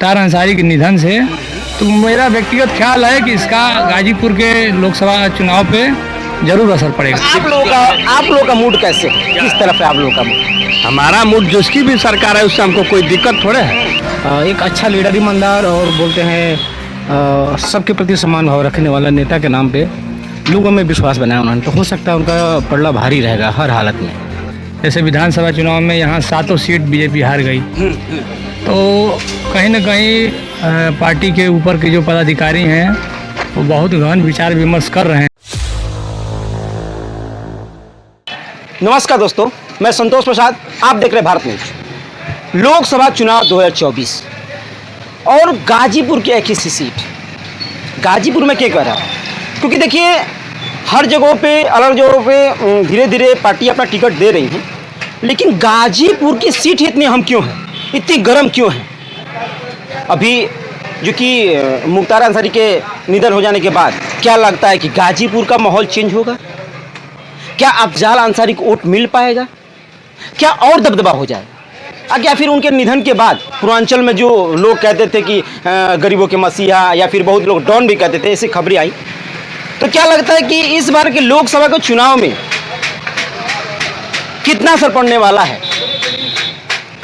मुख्तार अंसारी के निधन से, तो मेरा व्यक्तिगत ख्याल है कि इसका गाजीपुर के लोकसभा चुनाव पे जरूर असर पड़ेगा। आप लोगों का मूड कैसे है? किस तरफ है आप लोगों का मूड? हमारा मूड जिसकी भी सरकार है उससे हमको कोई दिक्कत थोड़े है। एक अच्छा लीडर, ईमानदार और बोलते हैं सबके प्रति सम्मान भाव रखने वाला नेता के नाम पे लोगों में विश्वास बनाया उन्होंने, तो हो सकता है उनका पलड़ा भारी रहेगा हर हालत में। जैसे विधानसभा चुनाव में यहाँ 7 सीट बीजेपी हार गई, तो कहीं न कहीं पार्टी के ऊपर के जो पदाधिकारी हैं वो बहुत गहन विचार विमर्श कर रहे हैं। नमस्कार दोस्तों, मैं संतोष प्रसाद, आप देख रहे हैं भारत न्यूज। लोकसभा चुनाव 2024 और गाजीपुर की एक ही सीट। गाजीपुर में क्या कह रहा है? क्योंकि देखिए हर जगहों पे, अलग जगहों पे धीरे धीरे पार्टी अपना टिकट दे रही हैं, लेकिन गाजीपुर की सीट इतनी अहम क्यों है, इतनी गर्म क्यों है? अभी जो कि मुख्तार अंसारी के निधन हो जाने के बाद क्या लगता है कि गाजीपुर का माहौल चेंज होगा? क्या अफजाल अंसारी को वोट मिल पाएगा? क्या और दबदबा हो जाएगा? क्या फिर उनके निधन के बाद पूर्वांचल में जो लोग कहते थे कि गरीबों के मसीहा, या फिर बहुत लोग डॉन भी कहते थे, ऐसी खबरें आई, तो क्या लगता है कि इस बार के लोकसभा के चुनाव में कितना असर पड़ने वाला है?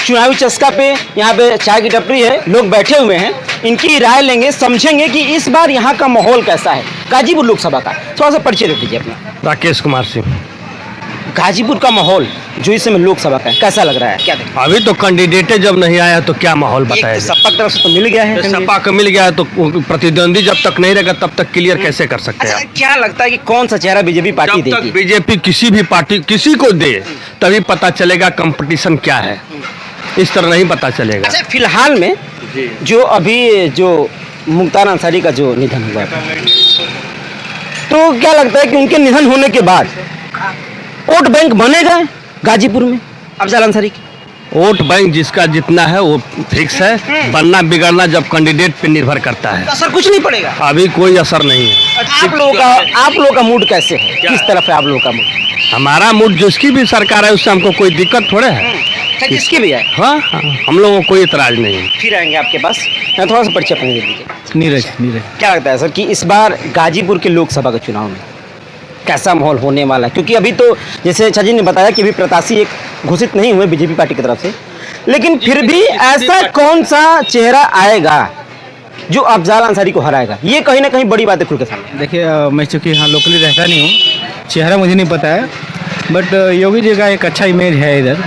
चुनावी चस्का पे यहाँ पे चाय की टपरी है, लोग बैठे हुए हैं, इनकी राय लेंगे, समझेंगे कि इस बार यहाँ का माहौल कैसा है गाजीपुर लोकसभा का। थोड़ा सा परिचय दे दीजिए अपना। राकेश कुमार सिंह। गाजीपुर का माहौल जो इस समय लोकसभा का है कैसा लग रहा है? क्या देखते? अभी तो कैंडिडेट जब नहीं आया तो क्या माहौल बताया? सपा की तरफ से तो मिल गया है, सपा को मिल गया है तो प्रतिद्वंदी जब तक नहीं रहेगा तब तक क्लियर कैसे कर सकते हैं? अच्छा, क्या लगता है कि कौन सा चेहरा बीजेपी पार्टी जब तक देगी? बीजेपी किसी भी पार्टी किसी को दे तभी पता चलेगा कंपटीशन क्या है, इस तरह नहीं पता चलेगा। अच्छा, फिलहाल में जो अभी जो मुख्तार अंसारी का जो निधन हुआ है, तो क्या लगता है कि उनके निधन होने के बाद वोट बैंक बनेगा गाजीपुर में अफजाल अंसारी की? वोट बैंक जिसका जितना है वो फिक्स है, बनना बिगड़ना जब कैंडिडेट पे निर्भर करता है। असर कुछ नहीं पड़ेगा? अभी कोई असर नहीं है। आप लोगों का मूड कैसे है? किस तरफ है आप लोगों का मूड? हमारा मूड जिसकी भी सरकार है उससे हमको कोई दिक्कत थोड़े है। किसकी भी है? हाँ, हम लोगों को कोई इतराज नहीं है। फिर आएंगे आपके पास, मैं थोड़ा सा परिचय दे दीजिए। नीरज। क्या लगता है सर कि इस बार गाजीपुर के लोकसभा के चुनाव में कैसा माहौल होने वाला है? क्योंकि अभी तो जैसे छजी ने बताया कि अभी प्रत्याशी एक घोषित नहीं हुए बीजेपी पार्टी की तरफ से, लेकिन फिर भी ऐसा कौन सा चेहरा आएगा जो अफजाल अंसारी को हराएगा? ये कहीं ना कहीं बड़ी बात है खुल के सामने। देखिए मैं चूँकि यहाँ लोकली रहता नहीं हूँ, चेहरा मुझे नहीं पता है, बट योगी जी का एक अच्छा इमेज है इधर,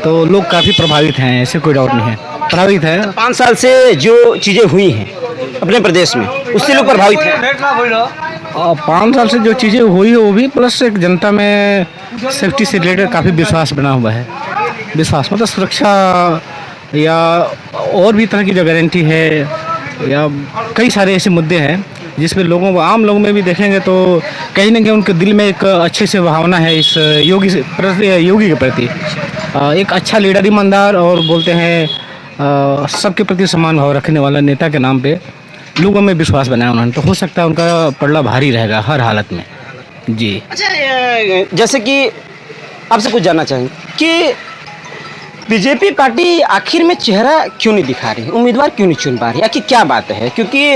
तो लोग काफ़ी प्रभावित हैं, ऐसे कोई डाउट नहीं है, प्रभावित है। 5 साल से जो चीज़ें हुई हैं अपने प्रदेश में, उससे लोग प्रभावित हैं। 5 साल से जो चीज़ें हुई है वो भी, प्लस एक जनता में सेफ्टी से रिलेटेड काफ़ी विश्वास बना हुआ है। विश्वास मतलब सुरक्षा या और भी तरह की जो गारंटी है, या कई सारे ऐसे मुद्दे हैं जिसमें लोगों को, आम लोगों में भी देखेंगे तो कहीं ना कहीं उनके दिल में एक अच्छे से भावना है इस योगी के प्रति। एक अच्छा लीडर, ईमानदार और बोलते हैं सबके प्रति सम्मान भाव रखने वाला नेता के नाम पे लोगों में विश्वास बनाया उन्होंने, तो हो सकता है उनका पलड़ा भारी रहेगा हर हालत में। जी। अच्छा, जैसे कि आपसे कुछ जानना चाहेंगे कि बीजेपी पार्टी आखिर में चेहरा क्यों नहीं दिखा रही, उम्मीदवार क्यों नहीं चुन पा रही, आखिर क्या बात है? क्योंकि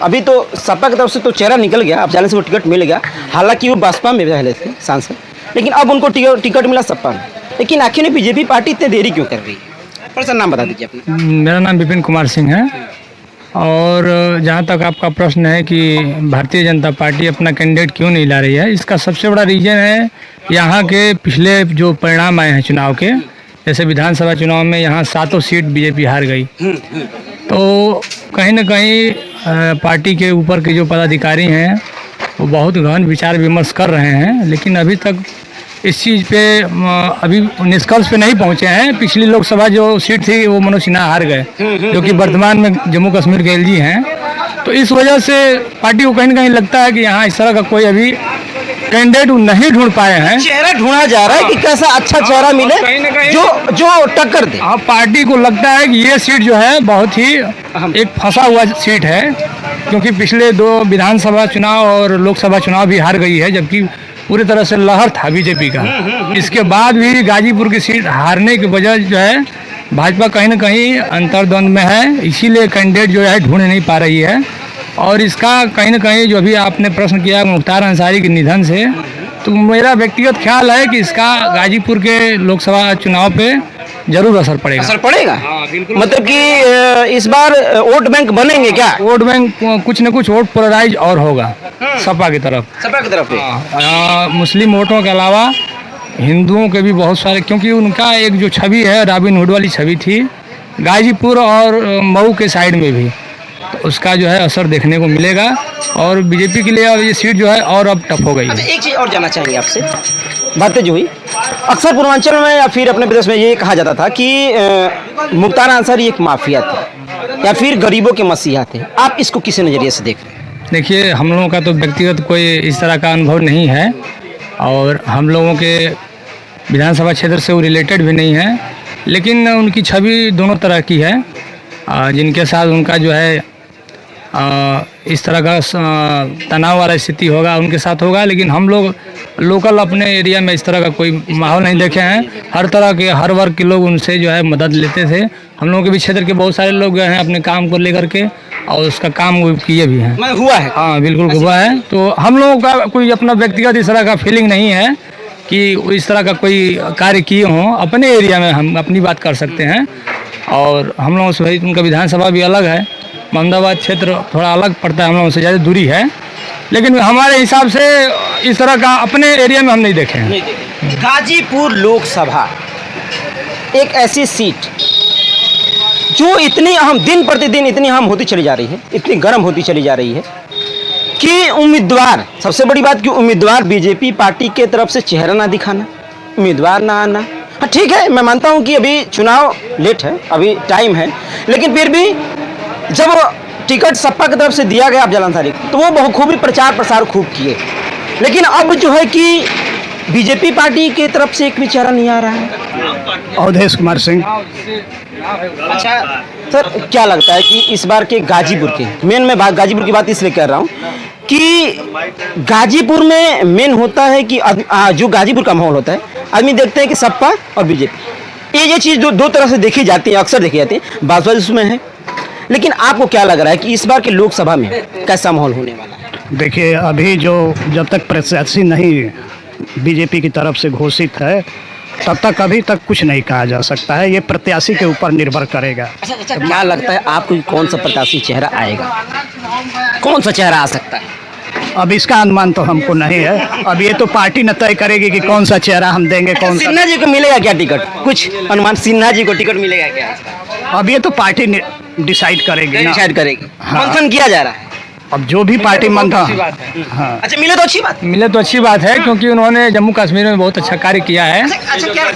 अभी तो सपा की तरफ से तो चेहरा निकल गया, अफजाल से वो टिकट मिल गया, हालांकि वो बसपा में पहले थे सांसद, लेकिन अब उनको टिकट मिला सपा में, लेकिन आखिर में बीजेपी पार्टी इतनी देरी क्यों कर रही है? थोड़ा सा नाम बता दीजिए अपना। मेरा नाम विपिन कुमार सिंह है, और जहाँ तक आपका प्रश्न है कि भारतीय जनता पार्टी अपना कैंडिडेट क्यों नहीं ला रही है, इसका सबसे बड़ा रीज़न है यहाँ के पिछले जो परिणाम आए हैं चुनाव के। जैसे विधानसभा चुनाव में यहाँ 7 सीट बीजेपी हार गई, तो कहीं न कहीं पार्टी के ऊपर के जो पदाधिकारी हैं वो बहुत गहन विचार विमर्श कर रहे हैं, लेकिन अभी तक इस चीज़ पे अभी निष्कर्ष पे नहीं पहुँचे हैं। पिछली लोकसभा जो सीट थी वो मनोज सिन्हा हार गए, जो कि वर्तमान में जम्मू कश्मीर के एलजी हैं, तो इस वजह से पार्टी को कहीं ना कहीं लगता है कि यहाँ इस तरह का कोई अभी कैंडिडेट नहीं ढूंढ पाए हैं। चेहरा ढूंढा जा रहा है कि कैसा अच्छा चेहरा मिले जो टक्कर दे। अब पार्टी को लगता है कि ये सीट जो है बहुत ही एक फंसा हुआ सीट है, क्योंकि पिछले 2 विधानसभा चुनाव और लोकसभा चुनाव भी हार गई है, जबकि पूरी तरह से लहर था बीजेपी का। इसके बाद भी गाजीपुर की सीट हारने की वजह जो है भाजपा कहीं ना कहीं अंतर्द्वंद में है, इसीलिए कैंडिडेट जो है ढूंढ नहीं पा रही है। और इसका कहीं ना कहीं जो भी आपने प्रश्न किया मुख्तार अंसारी के निधन से, तो मेरा व्यक्तिगत ख्याल है कि इसका गाजीपुर के लोकसभा चुनाव पे जरूर असर पड़ेगा। असर पड़ेगा? मतलब कि इस बार वोट बैंक बनेंगे क्या? वोट बैंक कुछ न कुछ वोट पोलराइज और होगा सपा की तरफ। सपा की तरफ पे मुस्लिम वोटों के अलावा हिंदुओं के भी बहुत सारे, क्योंकि उनका एक जो छवि है रॉबिन हुड वाली छवि थी गाजीपुर और मऊ के साइड में भी, तो उसका जो है असर देखने को मिलेगा। और बीजेपी के लिए अब ये सीट जो है और अब टफ हो गई अच्छा, है। एक चीज़ और जानना चाहेंगे आपसे, बातें जो हुई अक्सर पूर्वांचल में या फिर अपने प्रदेश में ये कहा जाता था कि मुख्तार अंसारी एक माफिया थे या फिर गरीबों के मसीहा थे, आप इसको किस नज़रिए से देख रहे हैं? देखिए, हम लोगों का तो व्यक्तिगत कोई इस तरह का अनुभव नहीं है और हम लोगों के विधानसभा क्षेत्र से वो रिलेटेड भी नहीं है, लेकिन उनकी छवि दोनों तरह की है। जिनके साथ उनका जो है इस तरह का तनाव वाला स्थिति होगा उनके साथ होगा, लेकिन हम लोग लोकल अपने एरिया में इस तरह का कोई माहौल नहीं देखे हैं। हर तरह के हर वर्ग के लोग उनसे जो है मदद लेते थे। हम लोगों के भी क्षेत्र के बहुत सारे लोग गए हैं अपने काम को लेकर के और उसका काम वो किए भी हैं। मैं हुआ है? हाँ, बिल्कुल हुआ है। तो हम लोगों का कोई अपना व्यक्तिगत इस तरह का फीलिंग नहीं है कि इस तरह का कोई कार्य किए हों। अपने एरिया में हम अपनी बात कर सकते हैं और हम लोगों से भाई उनका विधानसभा भी अलग है, मोहम्मदाबाद क्षेत्र थोड़ा अलग पड़ता है, हम लोगों से ज़्यादा दूरी है, लेकिन हमारे हिसाब से इस तरह का अपने एरिया में हम नहीं देखे हैं। गाजीपुर लोकसभा एक ऐसी सीट जो इतनी अहम, दिन प्रतिदिन इतनी अहम होती चली जा रही है, इतनी गर्म होती चली जा रही है कि उम्मीदवार, सबसे बड़ी बात कि उम्मीदवार बीजेपी पार्टी के तरफ से चेहरा ना दिखाना, उम्मीदवार ना आना। हाँ ठीक है, मैं मानता हूँ कि अभी चुनाव लेट है, अभी टाइम है, लेकिन फिर भी जब टिकट सपा की तरफ से दिया गया अफजल अंसारी को, तो वो बखूबी प्रचार प्रसार खूब किए, लेकिन अब जो है कि बीजेपी पार्टी की तरफ से एक भी चेहरा नहीं आ रहा है। अवधेश कुमार सिंह। अच्छा सर, क्या लगता है कि इस बार के गाजीपुर के मेन, मैं गाजीपुर की बात इसलिए कर रहा हूँ कि गाजीपुर में मेन होता है कि जो गाजीपुर का माहौल होता है, आदमी देखते हैं कि सपा और बीजेपी, ये चीज़ दो तरह से देखी जाती है, अक्सर देखी जाती है, बाजवा उसमें है। लेकिन आपको क्या लग रहा है कि इस बार के लोकसभा में कैसा माहौल होने वाला है? देखिए, अभी जो जब तक प्रत्याशी नहीं बीजेपी की तरफ से घोषित है तब तक अभी तक कुछ नहीं कहा जा सकता है, ये प्रत्याशी के ऊपर निर्भर करेगा। अच्छा, क्या लगता है आपको कि कौन सा प्रत्याशी चेहरा आएगा, कौन सा चेहरा आ सकता है? अब इसका अनुमान तो हमको नहीं है, अब ये तो पार्टी न तय करेगी कि कौन सा चेहरा हम देंगे, कौन सा। सिन्हा जी को मिलेगा क्या टिकट, कुछ अनुमान? सिन्हा जी को टिकट मिलेगा क्या? अब ये तो पार्टी डिसाइड करेगी ना। डिसाइड करेगी, हाँ। मंथन किया जा रहा है। अब जो भी पार्टी मंथा, हाँ। अच्छा, मिले तो अच्छी बात। मिले तो अच्छी बात है, क्योंकि उन्होंने जम्मू कश्मीर में बहुत अच्छा कार्य किया है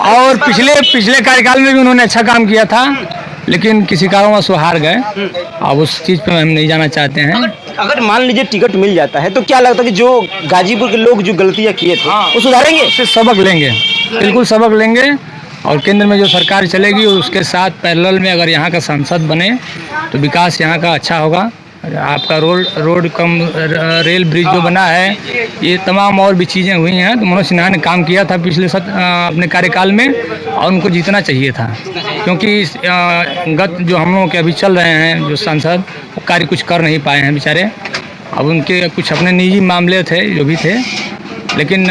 और पिछले कार्यकाल में भी उन्होंने अच्छा काम किया था, लेकिन किसी कारणवश वो हार गए। अब उस चीज़ पे हम नहीं जाना चाहते हैं। अगर मान लीजिए टिकट मिल जाता है तो क्या लगता है कि जो गाजीपुर के लोग जो गलतियां किए थे वो सुधारेंगे? उससे सबक लेंगे, बिल्कुल सबक लेंगे और केंद्र में जो सरकार चलेगी उसके साथ पैरेलल में अगर यहाँ का सांसद बने तो विकास यहाँ का अच्छा होगा। आपका रोड कम रेल ब्रिज जो बना है, ये तमाम और भी चीज़ें हुई हैं। तो मनोज सिन्हा ने काम किया था पिछले अपने कार्यकाल में और उनको जीतना चाहिए था, क्योंकि गत जो हम लोगों के अभी चल रहे हैं जो सांसद, वो कार्य कुछ कर नहीं पाए हैं बेचारे। अब उनके कुछ अपने निजी मामले थे जो भी थे, लेकिन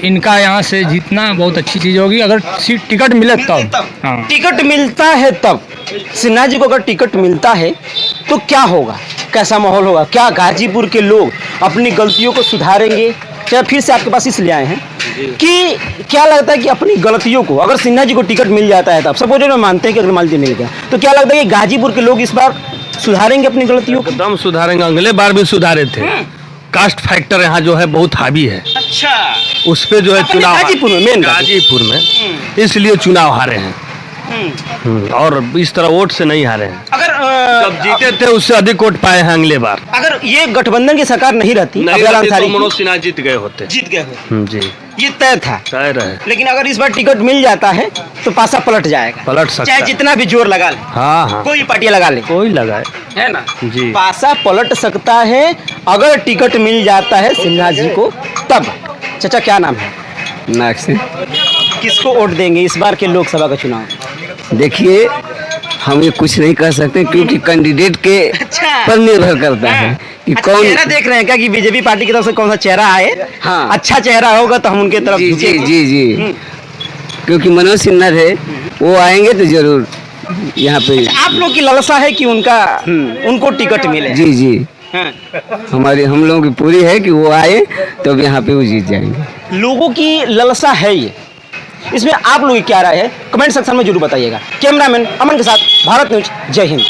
इनका यहाँ से जीतना बहुत अच्छी चीज़ होगी अगर टिकट मिले तब। हाँ, टिकट मिलता है तब। सिन्हा जी को अगर टिकट मिलता है तो क्या होगा, कैसा माहौल होगा? क्या गाजीपुर के लोग अपनी गलतियों को सुधारेंगे? क्या फिर से आपके पास इसलिए आए हैं कि क्या लगता है कि अपनी गलतियों को अगर सिन्हा जी को टिकट मिल जाता है तब, सपोज में मानते हैं कि अगर मान लीजिए मिल गया, तो क्या लगता है कि गाजीपुर के लोग इस बार सुधारेंगे अपनी गलतियों को? एकदम सुधारेंगे, अगले बार भी सुधारे थे। कास्ट फैक्टर यहाँ जो है बहुत हावी है। अच्छा, उस पे जो है अपने चुनाव गाजीपुर में, मेन गाजीपुर में इसलिए चुनाव हारे हैं। और इस तरह वोट से नहीं हारे हैं। अगर जब जीते थे उससे अधिक वोट पाए हैं अगले बार। अगर ये गठबंधन की सरकार नहीं रहती, नहीं अफजल रहती अंसारी तो मनोज सिन्हा जीत गए होते। जीत गए हो, जी, ये तय था। तय रहे। लेकिन अगर इस बार टिकट मिल जाता है तो पासा पलट जाएगा, पलट सकता चाहे है। जितना भी जोर लगा ले, हाँ हाँ, कोई पार्टी लगा ले, कोई लगाए है ना जी। पासा पलट सकता है अगर टिकट मिल जाता है सिन्हा जी को तब। चाचा क्या नाम है? नाग सिंह। किसको वोट देंगे इस बार के लोकसभा का चुनाव? देखिए हम ये कुछ नहीं कर सकते क्योंकि कैंडिडेट के पर निर्भर करता है कि अच्छा, कौन। चेहरा देख रहे हैं क्या कि बीजेपी पार्टी की तरफ से कौन सा चेहरा आए? हाँ। अच्छा चेहरा होगा तो हम उनके तरफ जी जी झुकेंगे। जी जी क्योंकि मनोज सिन्हा है वो आएंगे तो जरूर यहाँ पे। आप लोग की लालसा है कि उनको टिकट मिले? जी जी हाँ। हम लोगों की पूरी है कि वो आए तो यहाँ पे वो जीत जाएंगे। लोगों की लालसा है ये, इसमें आप लोगों की क्या राय है कमेंट सेक्शन में जरूर बताइएगा। कैमरामैन अमन के साथ भारत न्यूज, जय हिंद।